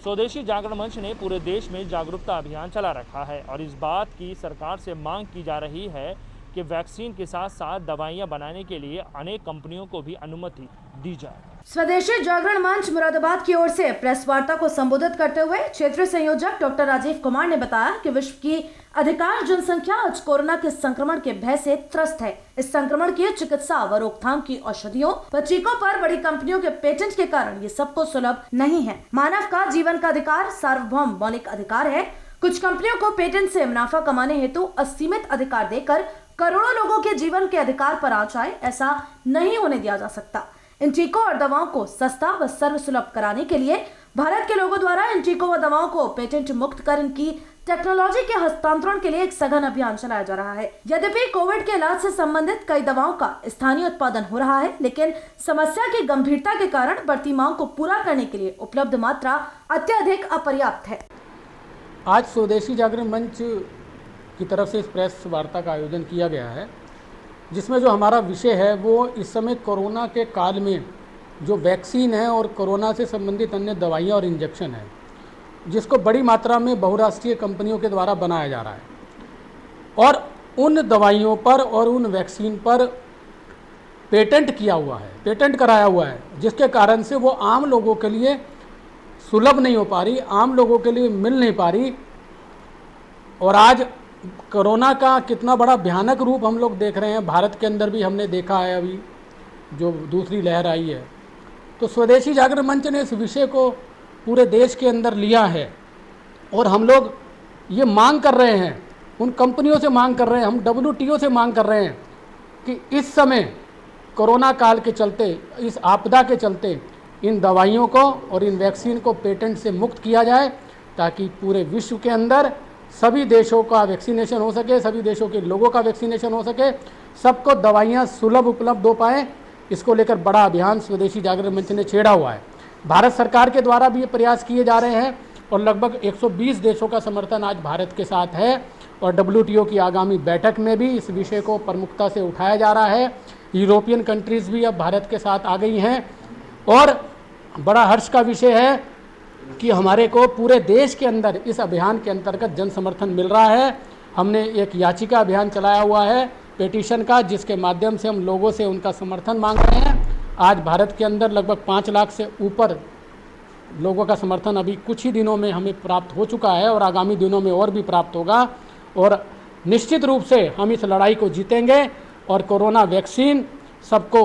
स्वदेशी जागरण मंच ने पूरे देश में जागरूकता अभियान चला रखा है और इस बात की सरकार से मांग की जा रही है कि वैक्सीन के साथ साथ दवाइयां बनाने के लिए अनेक कंपनियों को भी अनुमति दी जाए। स्वदेशी जागरण मंच मुरादाबाद की ओर से प्रेस वार्ता को संबोधित करते हुए क्षेत्रीय संयोजक डॉक्टर राजीव कुमार ने बताया कि विश्व की अधिकांश जनसंख्या आज कोरोना के संक्रमण के भय से त्रस्त है। इस संक्रमण की चिकित्सा व रोकथाम की औषधियों व टीकों पर बड़ी कंपनियों के पेटेंट के कारण ये सबको सुलभ नहीं है। मानव का जीवन का अधिकार सार्वभौम मौलिक अधिकार है। कुछ कंपनियों को पेटेंट से मुनाफा कमाने हेतु असीमित अधिकार देकर करोड़ों लोगों के जीवन के अधिकार पर आंच आए, ऐसा नहीं होने दिया जा सकता। इन टीकों और दवाओं को सस्ता व सर्वसुलभ कराने के लिए भारत के लोगों द्वारा इन टीकों व दवाओं को पेटेंट मुक्त कर इनकी टेक्नोलॉजी के हस्तांतरण के लिए एक सघन अभियान चलाया जा रहा है। यद्यपि कोविड के इलाज से संबंधित कई दवाओं का स्थानीय उत्पादन हो रहा है, लेकिन समस्या की गंभीरता के कारण बढ़ती मांग को पूरा करने के लिए उपलब्ध मात्रा अत्यधिक अपर्याप्त है। आज स्वदेशी जागरण मंच की तरफ से इस प्रेस वार्ता का आयोजन किया गया है, जिसमें जो हमारा विषय है वो इस समय कोरोना के काल में जो वैक्सीन है और कोरोना से संबंधित अन्य दवाइयाँ और इंजेक्शन है, जिसको बड़ी मात्रा में बहुराष्ट्रीय कंपनियों के द्वारा बनाया जा रहा है और उन दवाइयों पर और उन वैक्सीन पर पेटेंट किया हुआ है, पेटेंट कराया हुआ है, जिसके कारण से वो आम लोगों के लिए सुलभ नहीं हो पा रही, आम लोगों के लिए मिल नहीं पा रही। और आज कोरोना का कितना बड़ा भयानक रूप हम लोग देख रहे हैं, भारत के अंदर भी हमने देखा है अभी जो दूसरी लहर आई है। तो स्वदेशी जागरण मंच ने इस विषय को पूरे देश के अंदर लिया है और हम लोग ये मांग कर रहे हैं, उन कंपनियों से मांग कर रहे हैं, हम WTO से मांग कर रहे हैं कि इस समय कोरोना काल के चलते, इस आपदा के चलते इन दवाइयों को और इन वैक्सीन को पेटेंट से मुक्त किया जाए, ताकि पूरे विश्व के अंदर सभी देशों का वैक्सीनेशन हो सके, सभी देशों के लोगों का वैक्सीनेशन हो सके, सबको दवाइयाँ सुलभ उपलब्ध हो पाएँ। इसको लेकर बड़ा अभियान स्वदेशी जागरण मंच ने छेड़ा हुआ है। भारत सरकार के द्वारा भी ये प्रयास किए जा रहे हैं और लगभग 120 देशों का समर्थन आज भारत के साथ है और WTO की आगामी बैठक में भी इस विषय को प्रमुखता से उठाया जा रहा है। यूरोपियन कंट्रीज़ भी अब भारत के साथ आ गई हैं और बड़ा हर्ष का विषय है कि हमारे को पूरे देश के अंदर इस अभियान के अंतर्गत जन समर्थन मिल रहा है। हमने एक याचिका अभियान चलाया हुआ है पेटिशन का, जिसके माध्यम से हम लोगों से उनका समर्थन मांग रहे हैं। आज भारत के अंदर लगभग 5 लाख से ऊपर लोगों का समर्थन अभी कुछ ही दिनों में हमें प्राप्त हो चुका है और आगामी दिनों में और भी प्राप्त होगा और निश्चित रूप से हम इस लड़ाई को जीतेंगे और कोरोना वैक्सीन सबको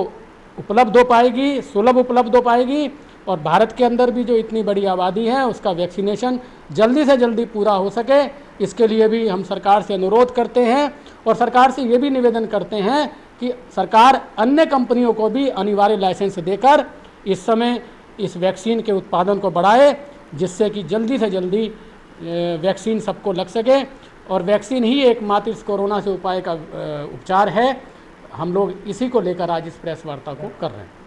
उपलब्ध हो पाएगी, सुलभ उपलब्ध हो पाएगी और भारत के अंदर भी जो इतनी बड़ी आबादी है उसका वैक्सीनेशन जल्दी से जल्दी पूरा हो सके। इसके लिए भी हम सरकार से अनुरोध करते हैं और सरकार से ये भी निवेदन करते हैं कि सरकार अन्य कंपनियों को भी अनिवार्य लाइसेंस देकर इस समय इस वैक्सीन के उत्पादन को बढ़ाए, जिससे कि जल्दी से जल्दी वैक्सीन सबको लग सके और वैक्सीन ही एकमात्र इस कोरोना से उपाय का उपचार है। हम लोग इसी को लेकर आज इस प्रेस वार्ता को कर रहे हैं।